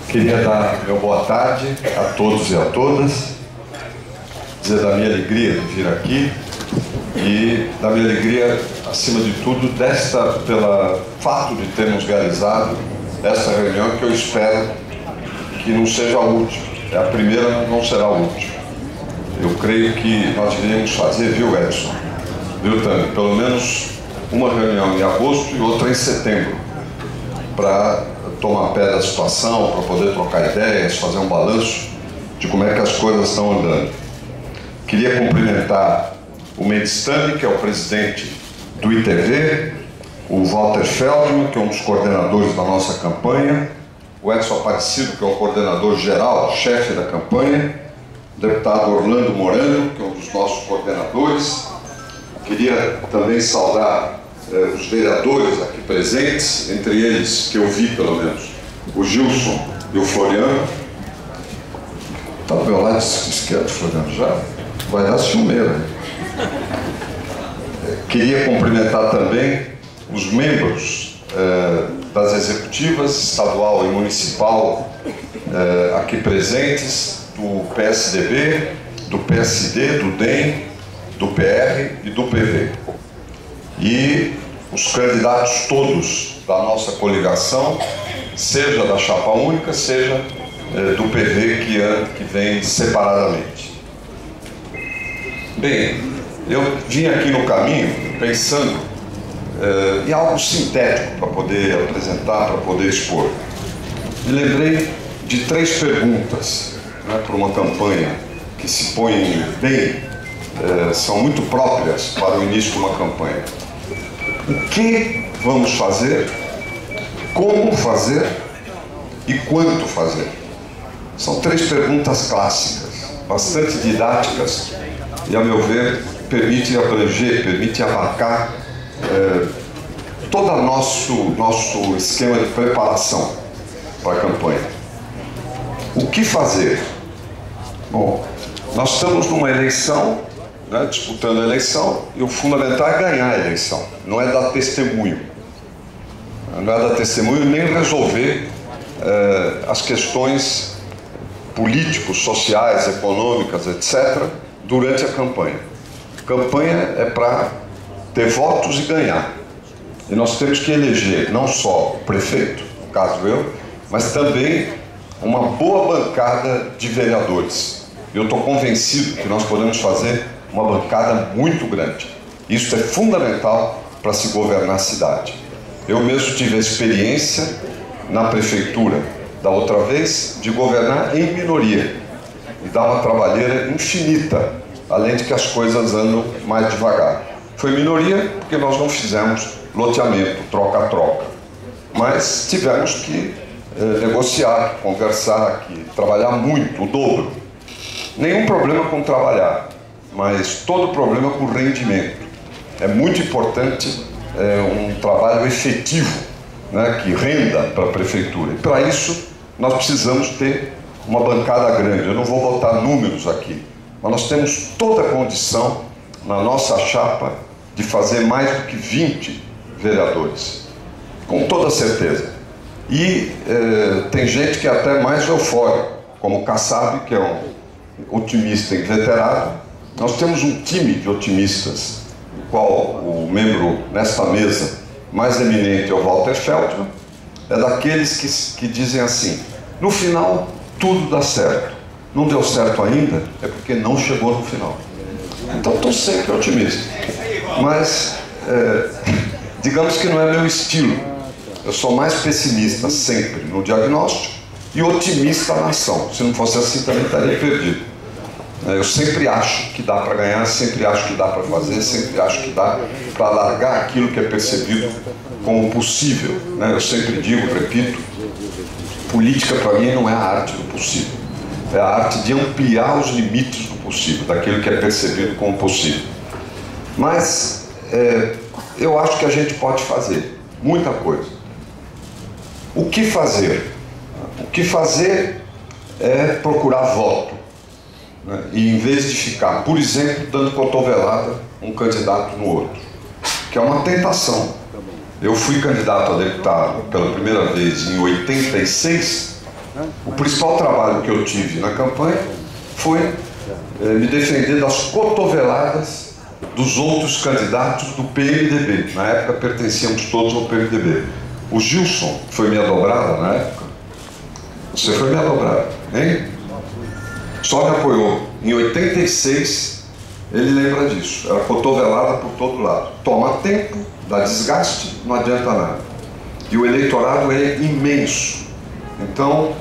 Queria dar meu boa tarde a todos e a todas, dizer da minha alegria de vir aqui e da minha alegria, acima de tudo, pelo fato de termos realizado esta reunião, que eu espero que não seja a última. É a primeira, não será a última. Eu creio que nós deveríamos fazer, viu, Edson? Viu, Tânia? Pelo menos uma reunião em agosto e outra em setembro, para tomar pé da situação, para poder trocar ideias, fazer um balanço de como é que as coisas estão andando. Queria cumprimentar o Medistani, que é o presidente do ITV, o Walter Feldman, que é um dos coordenadores da nossa campanha, o Edson Aparecido, que é o coordenador geral, chefe da campanha, o deputado Orlando Morano, que é um dos nossos coordenadores. Queria também saudar os vereadores aqui presentes, entre eles, que eu vi pelo menos, o Gilson e o Floriano. Está do meu lado esquerdo, Floriano, já vai dar ciumeira. Queria cumprimentar também os membros das executivas estadual e municipal aqui presentes, do PSDB, do PSD, do DEM, do PR e do PV. E os candidatos todos da nossa coligação, seja da chapa única, seja do PV que vem separadamente. Bem, eu vim aqui no caminho pensando em algo sintético para poder apresentar, para poder expor. Me lembrei de 3 perguntas, né, para uma campanha que se põe bem, são muito próprias para o início de uma campanha. O que vamos fazer, como fazer e quanto fazer? São 3 perguntas clássicas, bastante didáticas e, a meu ver, permite abranger, permite abarcar todo o nosso esquema de preparação para a campanha. O que fazer? Bom, nós estamos numa eleição, né, disputando a eleição, e o fundamental é ganhar a eleição, não é dar testemunho. Não é dar testemunho nem resolver as questões políticos, sociais, econômicas, etc., durante a campanha. Campanha é para ter votos e ganhar. E nós temos que eleger não só o prefeito, no caso eu, mas também uma boa bancada de vereadores. Eu estou convencido que nós podemos fazer uma bancada muito grande. Isso é fundamental para se governar a cidade. Eu mesmo tive a experiência na prefeitura da outra vez de governar em minoria e dar uma trabalheira infinita, além de que as coisas andam mais devagar. Foi minoria porque nós não fizemos loteamento, troca-troca, mas tivemos que negociar, conversar, trabalhar muito, o dobro. Nenhum problema com trabalhar, mas todo problema com rendimento. É muito importante um trabalho efetivo, né, que renda para a prefeitura. E para isso nós precisamos ter uma bancada grande. Eu não vou botar números aqui, mas nós temos toda a condição na nossa chapa de fazer mais do que 20 vereadores, com toda certeza. E tem gente que é até mais eufórico, como o Kassab, que é um otimista inveterado. Nós temos um time de otimistas, no qual o membro nesta mesa mais eminente é o Walter Feldman. É daqueles que dizem assim: no final tudo dá certo, não deu certo ainda é porque não chegou no final. Então estou sempre otimista, mas digamos que não é meu estilo. Eu sou mais pessimista sempre no diagnóstico e otimista na ação. Se não fosse assim também estaria perdido. Eu sempre acho que dá para ganhar, sempre acho que dá para fazer, sempre acho que dá para largar aquilo que é percebido como possível, né? Eu sempre digo, repito, política para mim não é a arte do possível, é a arte de ampliar os limites do possível, daquilo que é percebido como possível. Mas eu acho que a gente pode fazer muita coisa. O que fazer? O que fazer é procurar voto, né? E em vez de ficar, por exemplo, dando cotovelada um candidato no outro, que é uma tentação. Eu fui candidato a deputado pela primeira vez em 86 O principal trabalho que eu tive na campanha foi me defender das cotoveladas dos outros candidatos do PMDB. Na época pertencíamos todos ao PMDB. O Gilson, que foi minha dobrada na época, você foi minha dobrada, hein? Só me apoiou. Em 86, ele lembra disso. Era cotovelada por todo lado. Toma tempo, dá desgaste, não adianta nada. E o eleitorado é imenso. Então,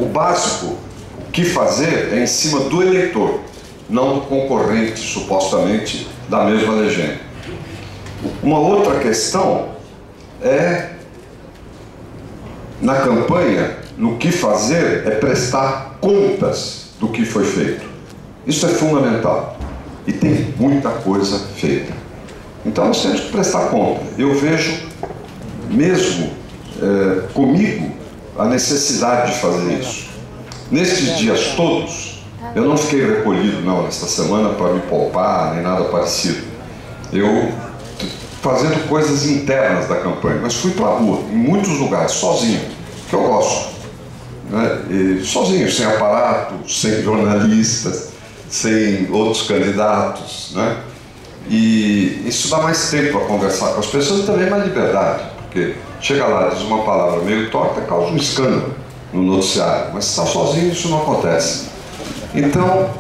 o básico, o que fazer é em cima do eleitor, não do concorrente, supostamente, da mesma legenda. Uma outra questão é, na campanha, no que fazer, é prestar contas do que foi feito. Isso é fundamental. E tem muita coisa feita. Então nós temos que prestar conta. Eu vejo, mesmo comigo, a necessidade de fazer isso. Nestes dias todos, eu não fiquei recolhido, não, nesta semana, para me poupar, nem nada parecido. Eu fazendo coisas internas da campanha, mas fui para a rua, em muitos lugares, sozinho, que eu gosto. Né? E sozinho, sem aparato, sem jornalistas, sem outros candidatos, né? E isso dá mais tempo a conversar com as pessoas e também mais liberdade, porque chega lá, diz uma palavra meio torta, causa um escândalo no noticiário, mas se está sozinho isso não acontece. Então,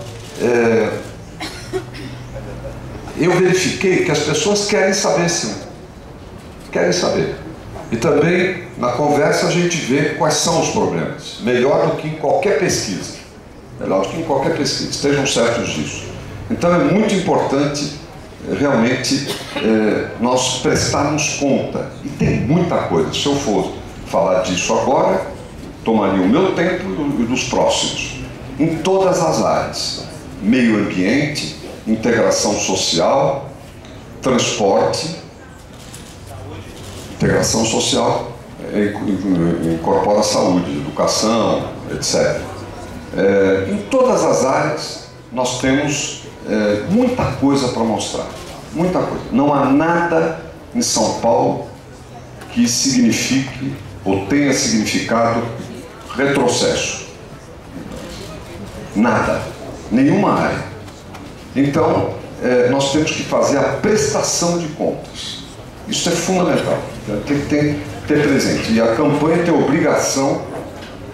eu verifiquei que as pessoas querem saber, sim, querem saber. E também, na conversa, a gente vê quais são os problemas, melhor do que em qualquer pesquisa. Melhor do que em qualquer pesquisa, estejam certos disso. Então é muito importante, realmente, nós prestarmos conta. E tem muita coisa. Se eu for falar disso agora, tomaria o meu tempo e dos próximos. Em todas as áreas. Meio ambiente, integração social, transporte. Integração social incorpora saúde, educação, etc. Em todas as áreas nós temos muita coisa para mostrar, muita coisa. Não há nada em São Paulo que signifique ou tenha significado retrocesso. Nada, nenhuma área. Então nós temos que fazer a prestação de contas. Isso é fundamental, tem que ter presente. E a campanha tem a obrigação,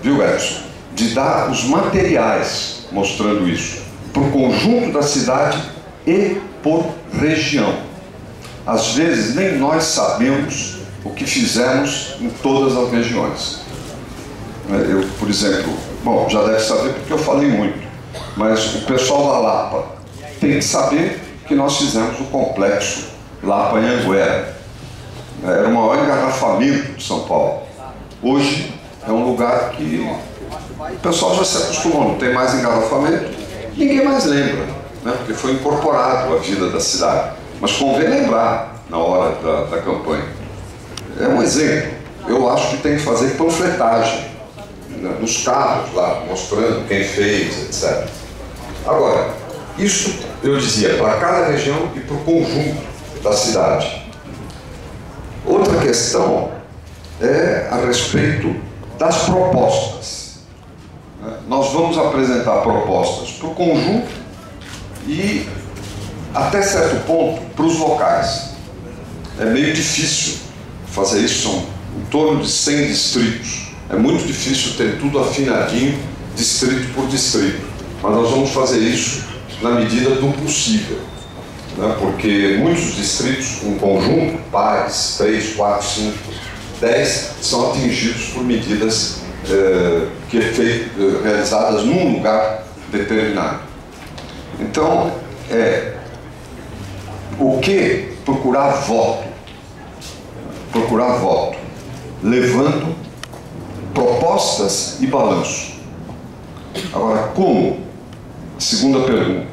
viu, Edson, de dar os materiais mostrando isso, para o conjunto da cidade e por região. Às vezes nem nós sabemos o que fizemos em todas as regiões. Eu, por exemplo, bom, já deve saber porque eu falei muito, mas o pessoal da Lapa tem que saber que nós fizemos o complexo Lapa-Anhanguera. Era o maior engarrafamento de São Paulo. Hoje é um lugar que o pessoal já se acostumou, não tem mais engarrafamento, ninguém mais lembra, né? Porque foi incorporado à vida da cidade. Mas convém lembrar na hora da campanha. É um exemplo. Eu acho que tem que fazer panfletagem, né, nos carros lá, mostrando quem fez, etc. Agora, isso eu dizia para cada região e para o conjunto da cidade. Outra questão é a respeito das propostas. Nós vamos apresentar propostas para o conjunto e, até certo ponto, para os locais. É meio difícil fazer isso, são em torno de 100 distritos. É muito difícil ter tudo afinadinho, distrito por distrito. Mas nós vamos fazer isso na medida do possível. Né? Porque muitos distritos, em conjunto, pares, 3, 4, 5, 10, são atingidos por medidas realizadas num lugar determinado. Então, o que? Procurar voto. Procurar voto, levando propostas e balanço. Agora, como? Segunda pergunta.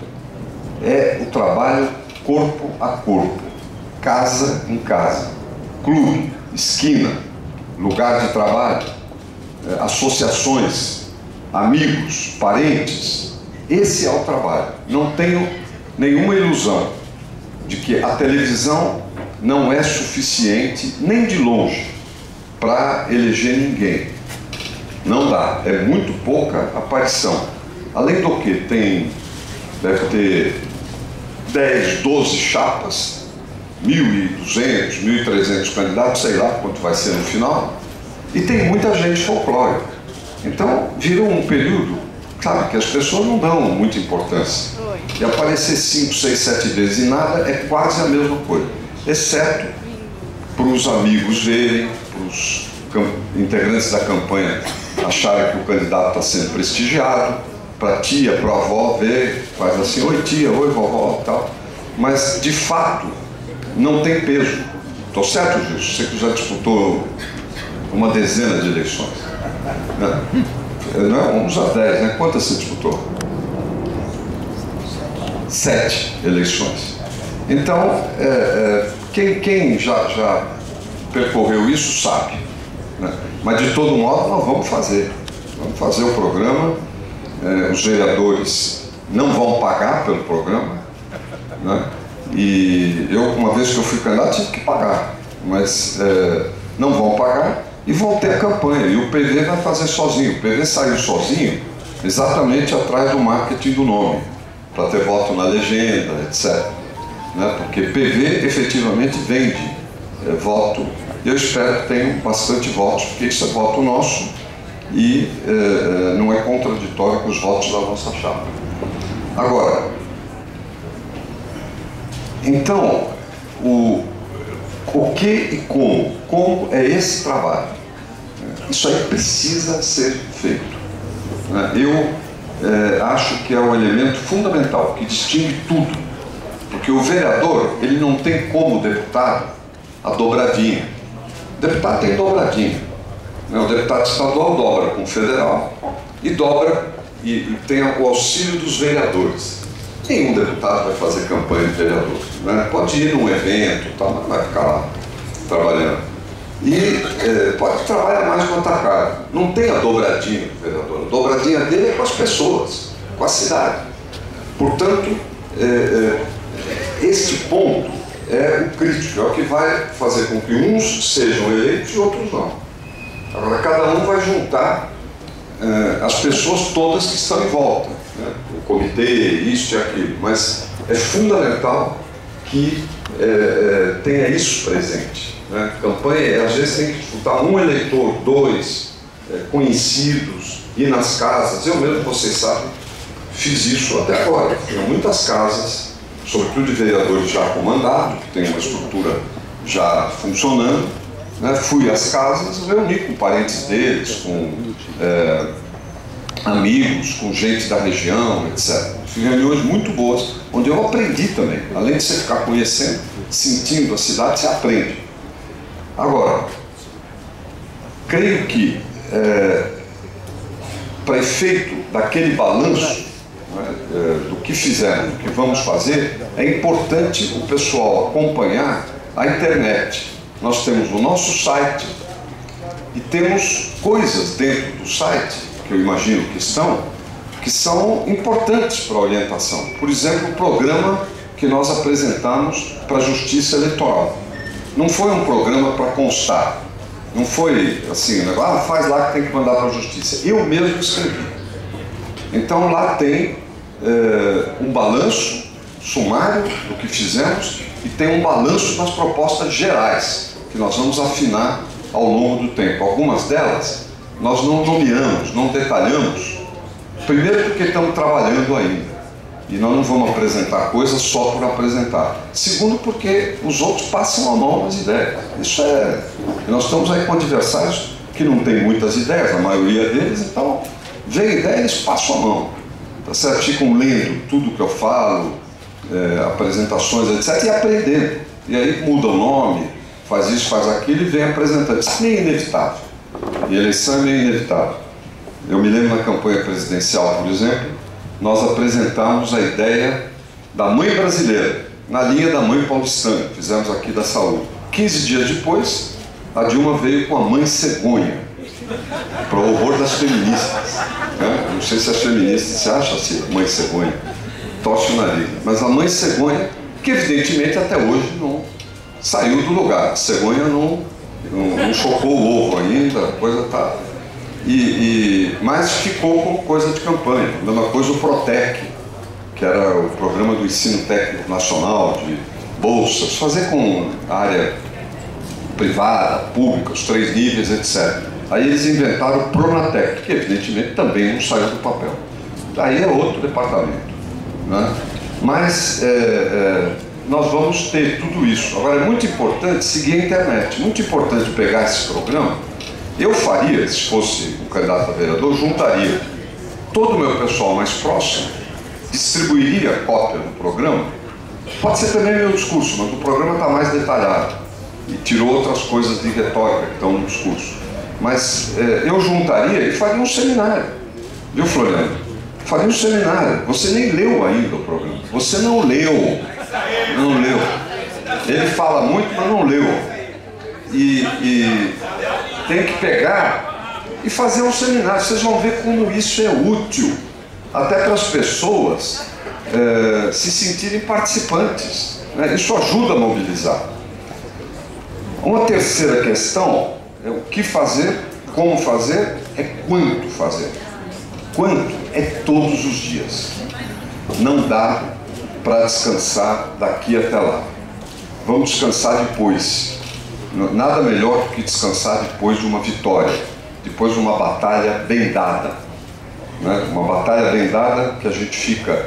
É o trabalho corpo a corpo, casa em casa, clube, esquina, lugar de trabalho, associações, amigos, parentes. Esse é o trabalho. Não tenho nenhuma ilusão de que a televisão não é suficiente, nem de longe, para eleger ninguém. Não dá, é muito pouca aparição. Além do que, deve ter 10, 12 chapas, 1.200, 1.300 candidatos, sei lá quanto vai ser no final, e tem muita gente folclórica. Então, virou um período, sabe, que as pessoas não dão muita importância. E aparecer 5, 6, 7 vezes e nada é quase a mesma coisa, exceto para os amigos verem, para os integrantes da campanha acharem que o candidato está sendo prestigiado, para a tia, para a avó ver, faz assim, oi tia, oi vovó, tal. Mas, de fato, não tem peso. Estou certo, Gilson? Você que já disputou uma dezena de eleições. Não, uns a 10, né? Quantas você disputou? 7 eleições. Então, quem já percorreu isso sabe. Né? Mas, de todo modo, nós vamos fazer. Vamos fazer o programa. Os vereadores não vão pagar pelo programa. Né? E eu, uma vez que eu fui candidato, tive que pagar. Mas não vão pagar e vão ter a campanha. E o PV vai fazer sozinho. O PV saiu sozinho exatamente atrás do marketing do nome, para ter voto na legenda, etc. Né? Porque PV efetivamente vende voto. Eu espero que tenham bastante votos, porque isso é voto nosso e não é contraditório com os votos da nossa chapa. Agora, então, o que e como? Como é esse trabalho? Isso aí precisa ser feito. Eu acho que é um elemento fundamental, que distingue tudo. Porque o vereador, ele não tem como deputado a dobradinha. O deputado tem dobradinha. O deputado estadual dobra com o federal e dobra e tem o auxílio dos vereadores. Nenhum deputado vai fazer campanha de vereador. Né? Pode ir num evento, tal, mas não vai ficar lá trabalhando. E pode trabalhar mais com a cara. Não tem a dobradinha do vereador. A dobradinha dele é com as pessoas, com a cidade. Portanto, este ponto é o crítico, é o que vai fazer com que uns sejam eleitos e outros não. Agora, cada um vai juntar as pessoas todas que estão em volta, né? O comitê, isso e aquilo, mas é fundamental que tenha isso presente. Né? Campanha, às vezes tem que disputar um eleitor, 2 conhecidos, ir nas casas. Eu mesmo, vocês sabem, fiz isso até agora. Fui a muitas casas, sobretudo de vereadores já com mandato, que tem uma estrutura já funcionando. Né? Fui às casas, reuni com parentes deles, com amigos, com gente da região, etc. Fiz reuniões muito boas, onde eu aprendi também. Além de você ficar conhecendo, sentindo a cidade, você aprende. Agora, creio que, para efeito daquele balanço, né, do que fizemos, do que vamos fazer, é importante o pessoal acompanhar a internet. Nós temos o nosso site e temos coisas dentro do site, que eu imagino que são importantes para a orientação. Por exemplo, o programa que nós apresentamos para a Justiça Eleitoral. Não foi um programa para constar. Não foi assim, faz lá que tem que mandar para a Justiça. Eu mesmo escrevi. Então lá tem um balanço sumário do que fizemos e tem um balanço das propostas gerais, que nós vamos afinar ao longo do tempo. Algumas delas nós não nomeamos, não detalhamos. Primeiro porque estamos trabalhando ainda. E nós não vamos apresentar coisas só por apresentar. Segundo, porque os outros passam a mão nas ideias. Nós estamos aí com adversários que não têm muitas ideias, a maioria deles, então, vem ideia, eles passam a mão. Tá certo? Ficam lendo tudo que eu falo, apresentações, etc., e aprendendo. E aí muda o nome, faz isso, faz aquilo e vem apresentando. Isso é meio inevitável. E a eleição é meio inevitável. Eu me lembro na campanha presidencial, por exemplo, nós apresentamos a ideia da mãe brasileira, na linha da mãe paulistana, fizemos aqui da saúde. 15 dias depois, a Dilma veio com a mãe cegonha, para o horror das feministas. Né? Não sei se as feministas se acham assim, mãe cegonha, torce o nariz. Mas a mãe cegonha, que evidentemente até hoje não saiu do lugar. A cegonha não chocou o ovo ainda, a coisa está... Mas ficou como coisa de campanha. A mesma coisa o Protec, que era o Programa do Ensino Técnico Nacional, de bolsas, fazer com a área privada, pública, os 3 níveis, etc. Aí eles inventaram o Pronatec, que evidentemente também não saiu do papel. Aí é outro departamento, né? Mas nós vamos ter tudo isso. Agora é muito importante seguir a internet, muito importante pegar esse programa. Eu faria, se fosse um candidato a vereador, juntaria todo o meu pessoal mais próximo, distribuiria a cópia do programa. Pode ser também meu discurso, mas o programa está mais detalhado e tirou outras coisas de retórica que estão no discurso. Mas eu juntaria e faria um seminário, viu, Floriano? Faria um seminário. Você nem leu ainda o programa. Você não leu. Não leu. Ele fala muito, mas não leu. E tem que pegar e fazer um seminário. Vocês vão ver como isso é útil, até para as pessoas se sentirem participantes, né? Isso ajuda a mobilizar. Uma terceira questão é o que fazer, como fazer, é quanto fazer. Quanto é todos os dias. Não dá para descansar daqui até lá. Vamos descansar depois. Nada melhor do que descansar depois de uma vitória, depois de uma batalha bem dada, né? Uma batalha bem dada que a gente fica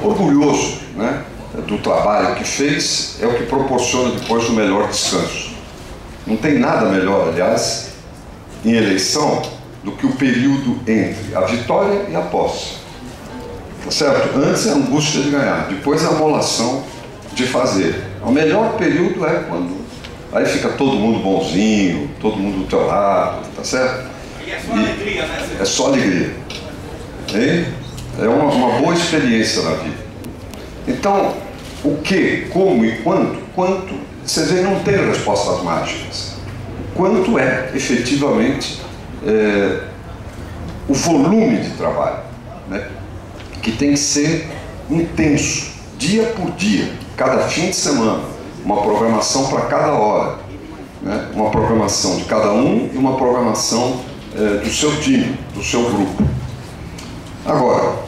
orgulhoso, né, do trabalho que fez, é o que proporciona depois o melhor descanso. Não tem nada melhor, aliás, em eleição, do que o período entre a vitória e a posse. Tá certo? Antes é a angústia de ganhar, depois é a amolação de fazer. O melhor período é quando aí fica todo mundo bonzinho, todo mundo do teu lado, tá certo? E é só alegria, né? É só alegria. Hein? É uma boa experiência na vida. Então, o que, como e quanto? Quanto, você vê, não tem respostas mágicas. Quanto é, efetivamente, o volume de trabalho, né? Que tem que ser intenso, dia por dia, cada fim de semana, uma programação para cada hora, né? Uma programação de cada um e uma programação do seu time, do seu grupo. Agora,